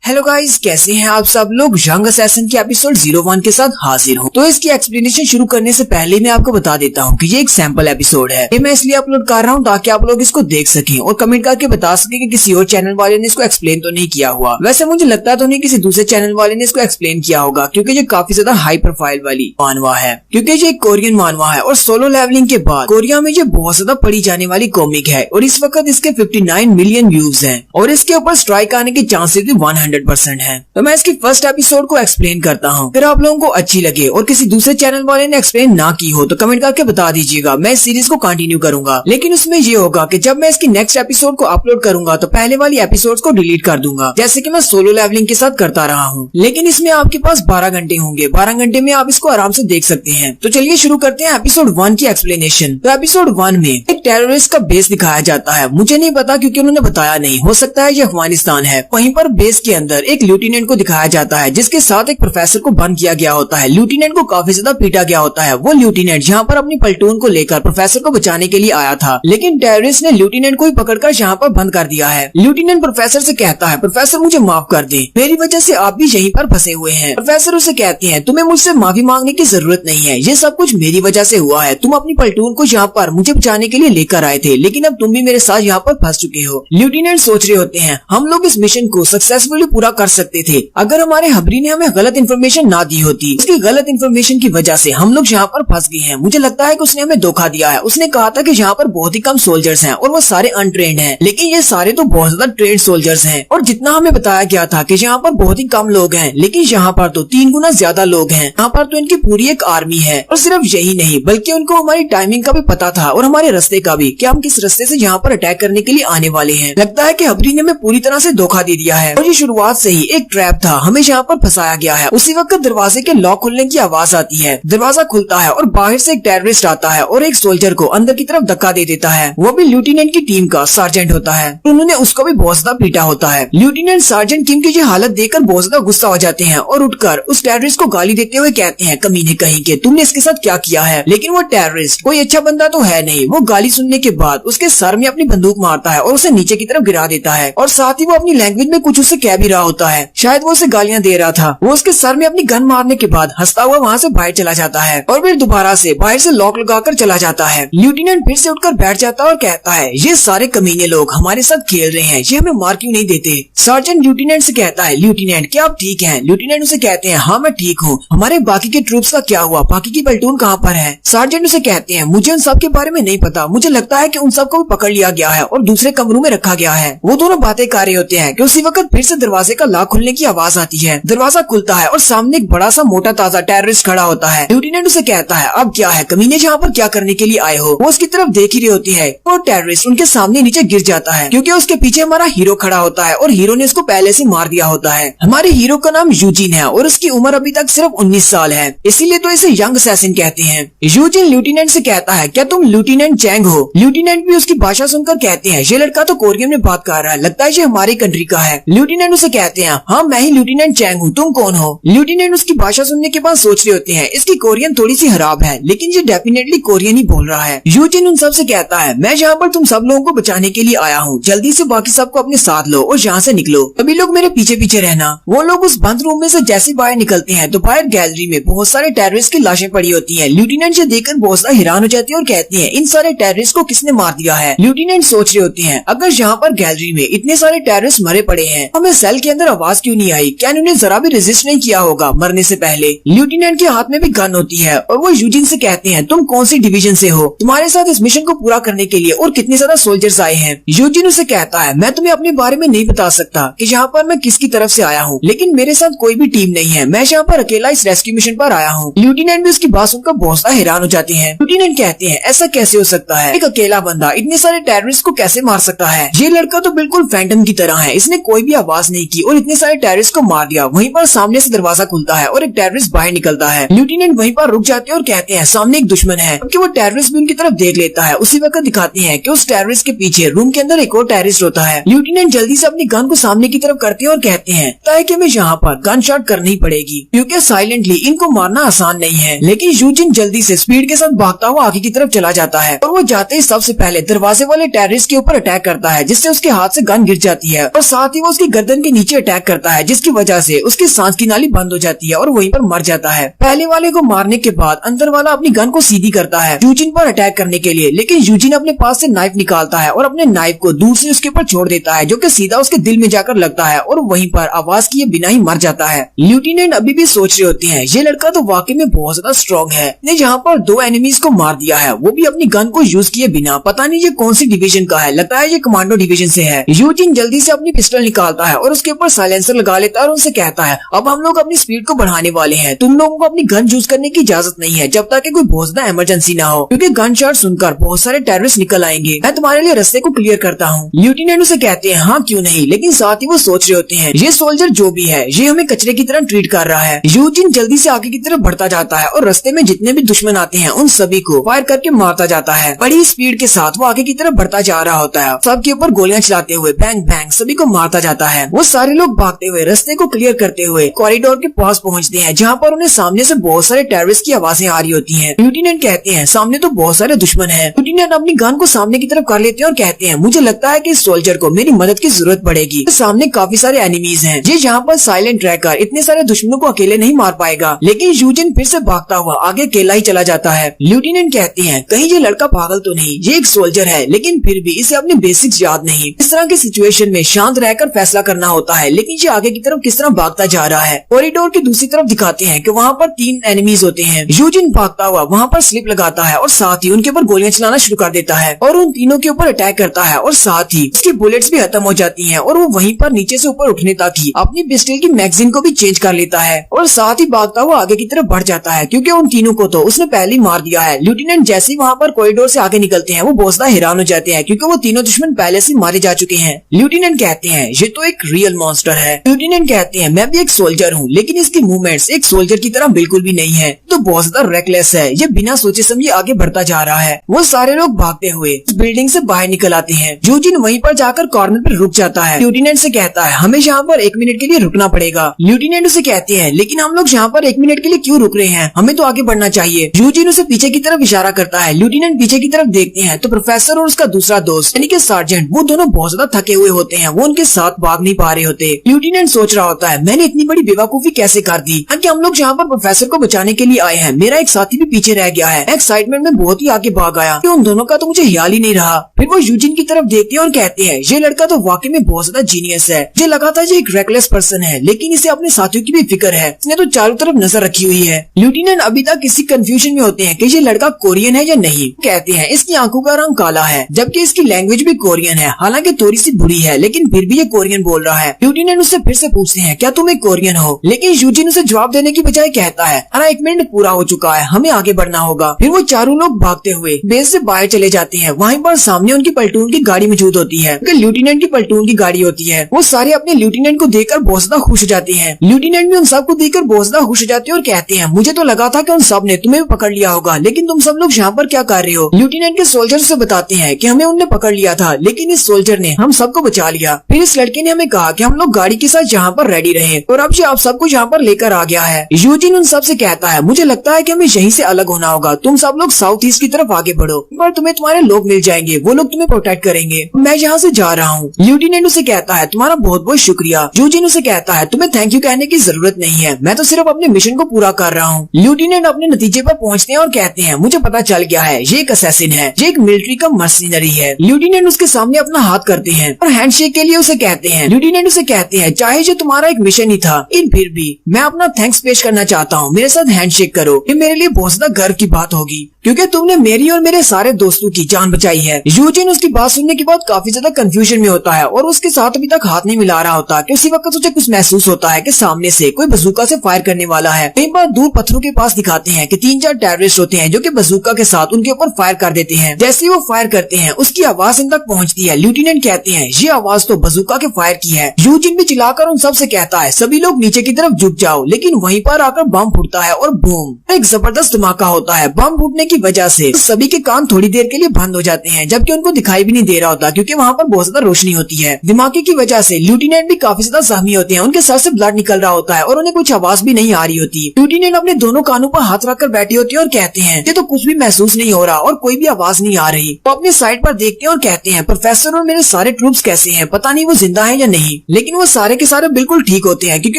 Hello guys, कैसे हैं आप सब लोग। यंग असैसिन के एपिसोड 01 के साथ हाजिर हूँ। तो इसकी एक्सप्लेनेशन शुरू करने से पहले मैं आपको बता देता हूँ कि ये एक सैंपल एपिसोड है। ये मैं इसलिए अपलोड कर रहा हूँ ताकि आप लोग इसको देख सकें और कमेंट करके बता सकें कि किसी और चैनल वाले ने इसको एक्सप्लेन तो नहीं किया हुआ। वैसे मुझे लगता तो नहीं किसी दूसरे चैनल वाले ने इसको एक्सप्लेन किया होगा, क्योंकि ये काफी ज्यादा हाई प्रोफाइल वाली मानवा है, क्योंकि ये एक कोरियन मानवा है और सोलो लेवलिंग के बाद कोरिया में ये बहुत ज्यादा पढ़ी जाने वाली कॉमिक है और इस वक्त इसके 59 मिलियन व्यूज हैं और इसके ऊपर स्ट्राइक आने के चांसेस भी 100% है। तो मैं इसकी फर्स्ट एपिसोड को एक्सप्लेन करता हूँ, फिर आप लोगों को अच्छी लगे और किसी दूसरे चैनल वाले ने एक्सप्लेन ना की हो तो कमेंट करके बता दीजिएगा। मैं इस सीरीज को कंटिन्यू करूंगा, लेकिन उसमें ये होगा कि जब मैं इसकी नेक्स्ट एपिसोड को अपलोड करूंगा तो पहले वाली एपिसोड्स को डिलीट कर दूंगा, जैसे कि मैं सोलो लेवलिंग के साथ करता रहा हूँ। लेकिन इसमें आपके पास 12 घंटे होंगे, 12 घंटे में आप इसको आराम से देख सकते हैं। तो चलिए शुरू करते हैं एपिसोड 1 की एक्सप्लेनेशन। तो एपिसोड 1 में एक टेररिस्ट का बेस दिखाया जाता है। मुझे नहीं पता क्योंकि उन्होंने बताया नहीं, हो सकता है ये अफगानिस्तान है। वहीं पर बेस के अंदर एक लेफ्टिनेंट को दिखाया जाता है जिसके साथ एक प्रोफेसर को बंद किया गया होता है। लेफ्टिनेंट को काफी ज्यादा पीटा गया होता है। वो लेफ्टिनेंट यहाँ पर अपनी प्लेटून को लेकर प्रोफेसर को बचाने के लिए आया था, लेकिन टेररिस्ट ने लेफ्टिनेंट को ही पकड़कर यहाँ पर बंद कर दिया है। लेफ्टिनेंट प्रोफेसर से कहता है, प्रोफेसर मुझे माफ कर दे, मेरी वजह से आप भी यहीं पर फंसे हुए हैं। प्रोफेसर उसे कहते हैं, तुम्हें मुझसे माफी मांगने की जरूरत नहीं है, ये सब कुछ मेरी वजह से हुआ है। तुम अपनी प्लेटून को यहाँ पर मुझे बचाने के लिए लेकर आए थे, लेकिन अब तुम भी मेरे साथ यहाँ पर फंस चुके हो। लेफ्टिनेंट सोच रहे होते हैं, हम लोग इस मिशन को सक्सेसफुली पूरा कर सकते थे अगर हमारे हबरी ने हमें गलत इन्फॉर्मेशन ना दी होती। उसकी गलत इन्फॉर्मेशन की वजह से हम लोग यहाँ पर फंस गए हैं। मुझे लगता है कि उसने हमें धोखा दिया है। उसने कहा था कि यहाँ पर बहुत ही कम सोल्जर्स हैं और वो सारे अनट्रेंड हैं, लेकिन ये सारे तो बहुत ज्यादा ट्रेंड सोल्जर्स हैं। और जितना हमें बताया गया था कि यहाँ पर बहुत ही कम लोग हैं, लेकिन यहाँ पर तो 3 गुना ज्यादा लोग हैं। यहाँ पर तो इनकी पूरी एक आर्मी है। और सिर्फ यही नहीं, बल्कि उनको हमारी टाइमिंग का भी पता था और हमारे रास्ते का भी, कि हम किस रास्ते से यहाँ पर अटैक करने के लिए आने वाले हैं। लगता है कि हबरी ने हमें पूरी तरह से धोखा दे दिया है और ये शुरुआत से ही एक ट्रैप था, हमें यहाँ पर फंसाया गया है। उसी वक्त दरवाजे के लॉक खुलने की आवाज आती है। दरवाजा खुलता है और बाहर से एक टेररिस्ट आता है और एक सोल्जर को अंदर की तरफ धक्का दे देता है। वो भी लेफ्टिनेंट की टीम का सार्जेंट होता है। उन्होंने उसको भी बहुत ज्यादा पीटा होता है। लेफ्टिनेंट सार्जेंट किम की ये हालत देखकर बहुत ज्यादा गुस्सा हो जाते हैं और उठकर उस टेररिस्ट को गाली देते हुए कहते हैं, कमीने कहीं के, तुमने इसके साथ क्या किया है। लेकिन वो टेररिस्ट कोई अच्छा बंदा तो है नहीं। वो गाली सुनने के बाद उसके सर में अपनी बंदूक मारता है और उसे नीचे की तरफ गिरा देता है और साथ ही वो अपनी लैंग्वेज में कुछ उसे कह भी रहा होता है। शायद वो उसे गालियां दे रहा था। वो उसके सर में अपनी गन मारने के बाद हंसता हुआ वहाँ से बाहर चला जाता है और फिर दोबारा से बाहर से लॉक लगाकर चला जाता है। लेफ्टिनेंट फिर से उठकर बैठ जाता है और कहता है, ये सारे कमीने लोग हमारे साथ खेल रहे हैं, ये हमें मार क्यों नहीं देते। सार्जेंट लेफ्टिनेंट से कहता है, लेफ्टिनेंट क्या आप ठीक हैं। लेफ्टिनेंट उसे कहते हैं, हाँ मैं ठीक हूँ। हमारे बाकी के ट्रूप्स का क्या हुआ, बाकी की प्लेटून कहाँ पर है। सार्जेंट उसे कहते हैं, मुझे उन सब के बारे में नहीं पता, मुझे लगता है कि उन सबको भी पकड़ लिया गया है और दूसरे कमरों में रखा गया है। वो दोनों बातें कर रहे होते हैं कि उसी वक्त फिर से दरवाजे का लॉक खुलने की आवाज आती है। दरवाजा खुलता है और सामने एक बड़ा सा मोटा ताजा टेररिस्ट खड़ा होता है। लेफ्टिनेंट उसे कहता है, अब क्या है कमीने, यहाँ पर क्या करने के लिए आए हो। वो उसकी तरफ देख ही रही होती है और टेररिस्ट उनके सामने नीचे गिर जाता है, क्योंकि उसके पीछे हमारा हीरो खड़ा होता है और हीरो ने उसको पहले से मार दिया होता है। हमारे हीरो का नाम यूजिन है और उसकी उम्र अभी तक सिर्फ 19 साल है, इसीलिए तो इसे यंग असैसिन कहते हैं। यूजिन लेफ्टिनेंट से कहता है, क्या तुम लेफ्टिनेंट चैंग हो। लेफ्टिनेंट भी उसकी भाषा सुनकर कहते हैं, ये लड़का तो कोरियन में बात कर रहा है, लगता है ये हमारी कंट्री का है। लेफ्टिनेंट उसे कहते हैं, हाँ मैं ही लेफ्टिनेंट चैंग हूँ, तुम कौन हो। लेफ्टिनेंट उसकी भाषा सुनने के बाद सोच रहे होते हैं, इसकी कोरियन थोड़ी सी खराब है, लेकिन ये डेफिनेटली कोरियन ही बोल रहा है। यूजिन उन सब से कहता है, मैं यहाँ पर तुम सब लोगों को बचाने के लिए आया हूँ, जल्दी से बाकी सबको अपने साथ लो और यहाँ से निकलो। सभी लोग मेरे पीछे पीछे रहना। वो लोग उस बंद रूम में से जैसे बाहर निकलते हैं तो बाहर गैलरी में बहुत सारे टेररिस्ट की लाशें पड़ी होती हैं। लेफ्टिनेंट ये देखकर बहुत ज्यादा हैरान हो जाती है और कहती है, इन सारे टेररिस्ट को किसने मार दिया है। लेफ्टिनेंट सोच रहे होते हैं, अगर यहाँ पर गैलरी में इतने सारे टेररिस्ट मरे पड़े हैं, हमें सेल के अंदर आवाज क्यों नहीं आई। क्या इन्होंने जरा भी रेजिस्ट नहीं किया होगा मरने से पहले। लेफ्टिनेंट के हाथ में भी गन होती है और वो यूजिन से कहते हैं, तुम कौन सी डिवीजन से हो, तुम्हारे साथ इस मिशन को पूरा करने के लिए और कितने ज्यादा सोल्जर्स आए हैं। यूजिन उसे कहता है, मैं तुम्हें अपने बारे में नहीं बता सकता कि यहाँ पर मैं किसकी तरफ से आया हूँ, लेकिन मेरे साथ कोई भी टीम नहीं है, मैं यहाँ पर अकेला इस रेस्क्यू मिशन पर आया हूँ। लेफ्टिनेंट भी उसकी बात सुनकर बहुत ज्यादा हैरान हो जाते हैं। लेफ्टिनेंट कहते हैं, ऐसा कैसे हो सकता है, एक अकेला बंदा इतने सारे टेररिस्ट को कैसे मार सकता है। ये लड़का तो बिल्कुल फैंटम की तरह है, इसने कोई भी आवाज नहीं की और इतने सारे टेररिस्ट को मार दिया। वहीं पर सामने से दरवाजा खुलता है और एक टेररिस्ट बाहर निकलता है। लेफ्टिनेंट वहीं पर रुक जाते हैं और कहते हैं, सामने एक दुश्मन है, क्योंकि वो टेररिस्ट भी उनकी तरफ देख लेता है। उसी वक्त दिखाते हैं कि उस टेररिस्ट के पीछे रूम के अंदर एक और टेररिस्ट होता है। लेफ्टिनेंट जल्दी से अपनी गन को सामने की तरफ करते हैं और कहते हैं, कि हमें यहाँ पर गन शॉट करनी पड़ेगी, क्योंकि साइलेंटली इनको मारना आसान नहीं है। लेकिन यूजिन जल्दी से स्पीड के साथ भागता हुआ आगे की तरफ चला जाता है और वो जाते ही सबसे पहले दरवाजे वाले टेररिस्ट के ऊपर अटैक करता है, जिससे उसके हाथ से गन गिर जाती है और साथ ही वो उसकी गर्दन के नीचे अटैक करता है, जिसकी वजह से उसकी सांस की नाली बंद हो जाती है और वहीं पर मर जाता है। पहले वाले को मारने के बाद अंदर वाला अपनी गन को सीधी करता है यूजिन पर अटैक करने के लिए, लेकिन यूजिन अपने पास से नाइफ निकालता है और अपने नाइफ को दूर से उसके ऊपर छोड़ देता है, जो कि सीधा उसके दिल में जाकर लगता है और वहीं पर आवाज किए बिना ही मर जाता है। लेफ्टिनेंट अभी भी सोच रहे होते हैं ये लड़का तो वाकई में बहुत ज्यादा स्ट्रॉन्ग है, ने जहाँ पर 2 एनिमीज को मार दिया है, वो भी अपनी गन को यूज किए बिना। पता नहीं ये कौन सी डिवीजन का है, लगता है ये कमांडो डिवीजन से है। यूजिन जल्दी से अपनी पिस्टल निकालता है और उसके ऊपर साइलेंसर लगा लेता है और उनसे कहता है अब हम लोग अपनी स्पीड को बढ़ाने वाले हैं, तुम लोगों को अपनी गन यूज करने की इजाजत नहीं है जब तक कि कोई बहुत ज्यादा इमरजेंसी ना हो, क्योंकि गन शॉट सुनकर बहुत सारे टेररिस्ट निकल आएंगे। मैं तुम्हारे लिए रास्ते को क्लियर करता हूँ। लेफ्टिनेंट उसे कहते हैं हाँ क्यों नहीं, लेकिन साथ ही वो सोच रहे होते हैं ये सोल्जर जो भी है ये हमें कचरे की तरह ट्रीट कर रहा है। यूजिन जल्दी से आगे की तरफ बढ़ता जाता है और रास्ते में जितने भी दुश्मन आते हैं उन सभी को फायर करके मारता जाता है। बड़ी स्पीड के साथ वो आगे की तरफ बढ़ता जा रहा होता है, सबके ऊपर गोलियां चलाते हुए बैंग बैंग सभी को मारता जाता है। वो सारे लोग भागते हुए रास्ते को क्लियर करते हुए कॉरिडोर के पास पहुंचते हैं, जहां पर उन्हें सामने से बहुत सारे टेररिस्ट की आवाजें आ रही होती हैं। लेफ्टिनेंट कहते हैं सामने तो बहुत सारे दुश्मन हैं। लेफ्टिनेंट अपनी गन को सामने की तरफ कर लेते हैं और कहते हैं मुझे लगता है कि इस सोल्जर को मेरी मदद की जरूरत पड़ेगी। सामने काफी सारे एनिमीज हैं, ये यहाँ पर साइलेंट रहकर इतने सारे दुश्मनों को अकेले नहीं मार पाएगा, लेकिन यूजिन फिर से भागता हुआ आगे अकेला ही चला जाता है। लेफ्टिनेंट कहते हैं कहीं ये लड़का पागल तो नहीं, ये एक सोल्जर है लेकिन फिर भी इसे अपने बेसिक्स याद नहीं। इस तरह की सिचुएशन में शांत रहकर फैसला करना होता है, लेकिन ये आगे की तरफ किस तरह भागता जा रहा है। कॉरिडोर की दूसरी तरफ दिखाते हैं कि वहाँ पर 3 एनिमीज होते हैं। यूजिन भागता हुआ वहाँ पर स्लिप लगाता है और साथ ही उनके ऊपर गोलियां चलाना शुरू कर देता है और उन तीनों के ऊपर अटैक करता है और साथ ही उसकी बुलेट्स भी खत्म हो जाती हैं और वो वहीं पर नीचे से ऊपर उठने तक ही अपनी पिस्टल की मैगजीन को भी चेंज कर लेता है और साथ ही भागता हुआ आगे की तरफ बढ़ जाता है, क्योंकि उन तीनों को तो उसने पहले ही मार दिया है। लेफ्टिनेंट जैसे ही वहाँ पर कॉरिडोर से आगे निकलते हैं वो बहुत ज्यादा हैरान हो जाते हैं, क्योंकि वो तीनों दुश्मन पहले से मारे जा चुके हैं। लेफ्टिनेंट कहते हैं ये तो एक रियल मॉन्स्टर है। लेफ्टिनेंट कहते हैं मैं भी एक सोल्जर हूँ, लेकिन इसकी मूवमेंट्स एक सोल्जर की तरह बिल्कुल भी नहीं है, तो बहुत ज्यादा रेकलेस है, ये बिना सोचे समझे आगे बढ़ता जा रहा है। वो सारे लोग भागते हुए उस बिल्डिंग से बाहर निकल आते हैं। यूजिन वहीं पर जाकर कॉर्नर पर रुक जाता है। लेफ्टिनेंट से कहता है हमें यहाँ पर 1 मिनट के लिए रुकना पड़ेगा। लेफ्टिनेंट उसे कहते हैं लेकिन हम लोग यहाँ पर 1 मिनट के लिए क्यों रुक रहे हैं, हमें तो आगे बढ़ना चाहिए। यूजिन उसे पीछे की तरफ इशारा करता है। लेफ्टिनेंट पीछे की तरफ देखते हैं तो प्रोफेसर और उसका दूसरा दोस्त यानी कि सार्जेंट, वो दोनों बहुत ज्यादा थके हुए होते हैं, वो उनके साथ भाग नहीं पा रहे होते। लेफ्टिनेंट सोच रहा होता है मैंने इतनी बड़ी बेवकूफी कैसे कर दी, क्योंकि हम लोग यहाँ पर प्रोफेसर को बचाने के लिए आए हैं, मेरा एक साथी भी पीछे रह गया है। एक्साइटमेंट में बहुत ही आगे भाग आया कि उन दोनों का तो मुझे ख्याल ही नहीं रहा। फिर वो यूजिन की तरफ देखते हैं और कहते हैं ये लड़का तो वाकई में बहुत ज्यादा जीनियस है, मुझे लगा था ये एक रेकलेस पर्सन है, लेकिन इसे अपने साथियों की भी फिक्र है, इसने तो चारों तरफ नजर रखी हुई है। लेफ्टिनेंट अभी तक किसी कंफ्यूजन में होते हैं कि ये लड़का कोरियन है या नहीं। कहते हैं इसकी आंखों का रंग काला है, जबकि इसकी लैंग्वेज भी कोरियन है, हालांकि थोड़ी सी बुरी है, लेकिन फिर भी ये कोरियन बोल रहा है। लेफ्टिनेंट उससे फिर से पूछते हैं क्या तुम एक कोरियन हो, लेकिन यूजिन उसे जवाब देने की बजाय कहता है अरे 1 मिनट पूरा हो चुका है, हमें आगे बढ़ना होगा। फिर वो चारों लोग भागते हुए बेस से बाहर चले जाते हैं। वहीं पर सामने उनकी प्लेटून की गाड़ी मौजूद होती है, लेफ्टिनेंट की प्लेटून की गाड़ी होती है। वो सारे अपने लेफ्टिनेंट को देखकर बहुत ज्यादा खुश हो जाते हैं। लेफ्टिनेंट भी उन सबको देखकर बहुत ज्यादा खुश हो जाते हैं और कहते हैं मुझे तो लगा था कि उन सब ने तुम्हें भी पकड़ लिया होगा, लेकिन तुम सब लोग यहाँ पर क्या कर रहे हो। लेफ्टिनेंट के सोल्जर से बताते हैं कि हमें उनने पकड़ लिया था, लेकिन इस सोल्जर ने हम सबको बचा लिया। फिर इस लड़के ने हमें कहा कि हम लोग गाड़ी के साथ यहाँ पर रेडी रहे और अब ये आप सबको यहाँ पर लेकर आ गया है। यूजिन उन सब से कहता है मुझे लगता है कि हमें यहीं से अलग होना होगा, तुम सब लोग साउथ ईस्ट की तरफ आगे बढ़ो, पर तुम्हें तुम्हारे लोग मिल जाएंगे, वो लोग तुम्हें प्रोटेक्ट करेंगे, मैं यहाँ से जा रहा हूँ। लेफ्टिनेंट उसे कहता है तुम्हारा बहुत बहुत शुक्रिया। यूजिन उसे कहता है तुम्हें थैंक यू कहने की जरूरत नहीं है, मैं तो सिर्फ अपने मिशन को पूरा कर रहा हूँ। लेफ्टिनेंट अपने नतीजे पर पहुँचते हैं और कहते हैं मुझे पता चल गया है ये एक असैसिन है, ये एक मिलिट्री का मर्सिनरी है। लेफ्टिनेंट उसके सामने अपना हाथ करते हैं और हैंडशेक के लिए उसे कहते हैं। लेफ्टिनेंट उसे कहते हैं चाहे जो तुम्हारा एक मिशन ही था, लेकिन फिर भी मैं अपना थैंक्स पेश करना चाहता हूँ, मेरे साथ हैंडशेक करो, ये मेरे लिए बहुत ज्यादा गर्व की बात होगी, क्योंकि तुमने मेरी और मेरे सारे दोस्तों की जान बचाई है। यूजिन उसकी बात सुनने के बाद काफी ज्यादा कंफ्यूजन में होता है और उसके साथ अभी तक हाथ नहीं मिला रहा होता कि उसी वक्त उसे कुछ महसूस होता है कि सामने से कोई बजूका से फायर करने वाला है। कई बार दूर पत्थरों के पास दिखाते हैं कि 3-4 टेररिस्ट होते हैं जो कि बजूका के साथ उनके ऊपर फायर कर देते हैं। जैसे ही वो फायर करते हैं उसकी आवाज इन तक पहुँचती है। लेफ्टिनेंट कहते हैं ये आवाज तो बजूका के फायर की है। यूजिन भी चिल्लाकर उन सब से कहता है सभी लोग नीचे की तरफ झुक जाओ, लेकिन वहीं पर आकर बम फूटता है और बूम, एक जबरदस्त धमाका होता है। बम फूटने की वजह से सभी के कान थोड़ी देर के लिए बंद हो जाते हैं, जबकि उनको दिखाई भी नहीं दे रहा होता, क्योंकि वहाँ पर बहुत ज्यादा रोशनी होती है। धमाके की वजह से लेफ्टिनेंट भी काफी ज्यादा जख्मी होते हैं, उनके सर से ब्लड निकल रहा होता है और उन्हें कुछ आवाज भी नहीं आ रही होती। लेफ्टिनेंट अपने दोनों कानों पर हाथ रखकर बैठी होती है और कहते हैं ये तो कुछ भी महसूस नहीं हो रहा और कोई भी आवाज नहीं आ रही। वो अपने साइड पर देखते हैं और कहते हैं प्रोफेसर और मेरे सारे ट्रूप्स कैसे हैं, पता नहीं वो जिंदा है या नहीं। लेकिन वो सारे के सारे बिल्कुल ठीक होते हैं क्योंकि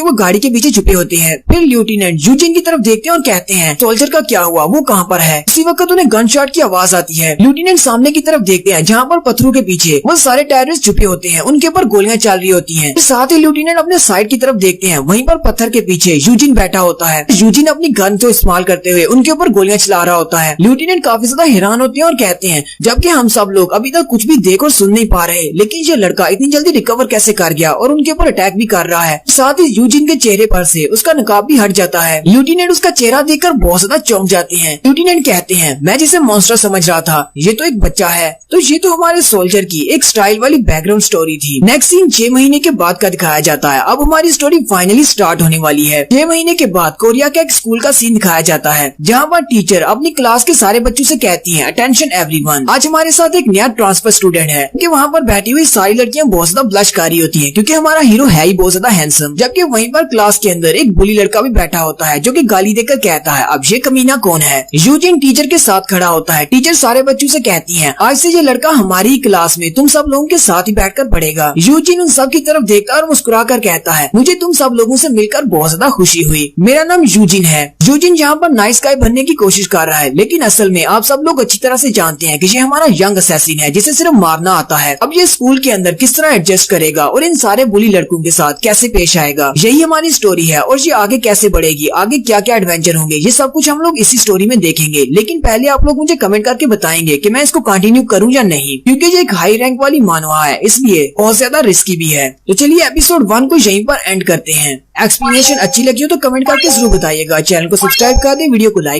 वो गाड़ी के पीछे छुपे होते हैं। फिर लेफ्टिनेंट यूजिन की तरफ देखते हैं और कहते हैं सोल्जर का क्या हुआ, वो कहाँ पर है। उसी वक्त उन्हें गन शॉट की आवाज आती है। लेफ्टिनेंट सामने की तरफ देखते हैं जहाँ पर पत्थरों के पीछे वो सारे टेररिस्ट छुपे होते हैं, उनके ऊपर गोलियां चल रही होती हैं। साथ ही लेफ्टिनेंट अपने साइड की तरफ देखते हैं, वहीं पर पत्थर के पीछे यूजिन बैठा होता है। यूजिन अपनी गन को इस्तेमाल करते हुए उनके ऊपर गोलियां चला रहा होता है। लेफ्टिनेंट काफी ज्यादा हैरान होते हैं और कहते हैं जबकि हम सब लोग अभी तक कुछ भी देख और सुन नहीं पा रहे, लेकिन ये लड़का इतनी जल्दी रिकवर कैसे कर गया और उनके ऊपर अटैक भी कर रहा है। साथ ही यूजिन के चेहरे पर से उसका नकाब भी हट जाता है। लेफ्टिनेंट उसका चेहरा देखकर बहुत ज्यादा चौंक जाते हैं। लेफ्टिनेंट कहते हैं मैं जिसे मॉन्स्टर समझ रहा था ये तो एक बच्चा है। तो ये तो हमारे सोल्जर की एक स्टाइल वाली बैकग्राउंड स्टोरी थी। नेक्स्ट सीन 6 महीने के बाद का दिखाया जाता है। अब हमारी स्टोरी फाइनली स्टार्ट होने वाली है। 6 महीने के बाद कोरिया का एक स्कूल का सीन दिखाया जाता है जहाँ पर टीचर अपनी क्लास के सारे बच्चों से कहती है अटेंशन एवरीवन, आज हमारे साथ एक नया ट्रांसफर स्टूडेंट है। कि वहाँ पर बैठी हुई सारी लड़कियां बहुत ज्यादा ब्लश कर रही होती है क्योंकि हमारा हीरो है ही बहुत ज्यादा हैंडसम। जबकि वहीं पर क्लास के अंदर एक बुली लड़का भी बैठा होता है जो कि गाली देकर कहता है अब ये कमीना कौन है। यूजिन टीचर के साथ खड़ा होता है। टीचर सारे बच्चों से कहती है आज से ये लड़का हमारी ही क्लास में तुम सब लोगों के साथ ही बैठकर पढ़ेगा। यूजिन उन सब की तरफ देखता और मुस्कुरा कर कहता है मुझे तुम सब लोगों से मिलकर बहुत ज्यादा खुशी हुई। मेरा नाम यूजिन है। यूजिन यहाँ पर नाइस गाय बनने की कोशिश कर रहा है, लेकिन असल में आप सब लोग अच्छी तरह से जानते हैं कि ये हमारा यंग असैसिन है जिसे सिर्फ मारना आता है। अब ये स्कूल के अंदर किस तरह एडजस्ट करेगा और इन सारे बुली लड़कों के साथ कैसे पेश आएगा, यही हमारी स्टोरी है। और ये आगे कैसे बढ़ेगी, आगे क्या क्या एडवेंचर होंगे, ये सब कुछ हम लोग इसी स्टोरी में देखेंगे। लेकिन पहले आप लोग मुझे कमेंट करके बताएंगे कि मैं इसको कंटिन्यू करूं या नहीं, क्योंकि ये एक हाई रैंक वाली मानवा है, इसलिए बहुत ज्यादा रिस्की भी है। तो चलिए एपिसोड 1 को यहीं पर एंड करते हैं। एक्सप्लेनेशन अच्छी लगी हो तो कमेंट करके जरूर बताइएगा। चैनल को सब्सक्राइब कर दें, वीडियो को लाइक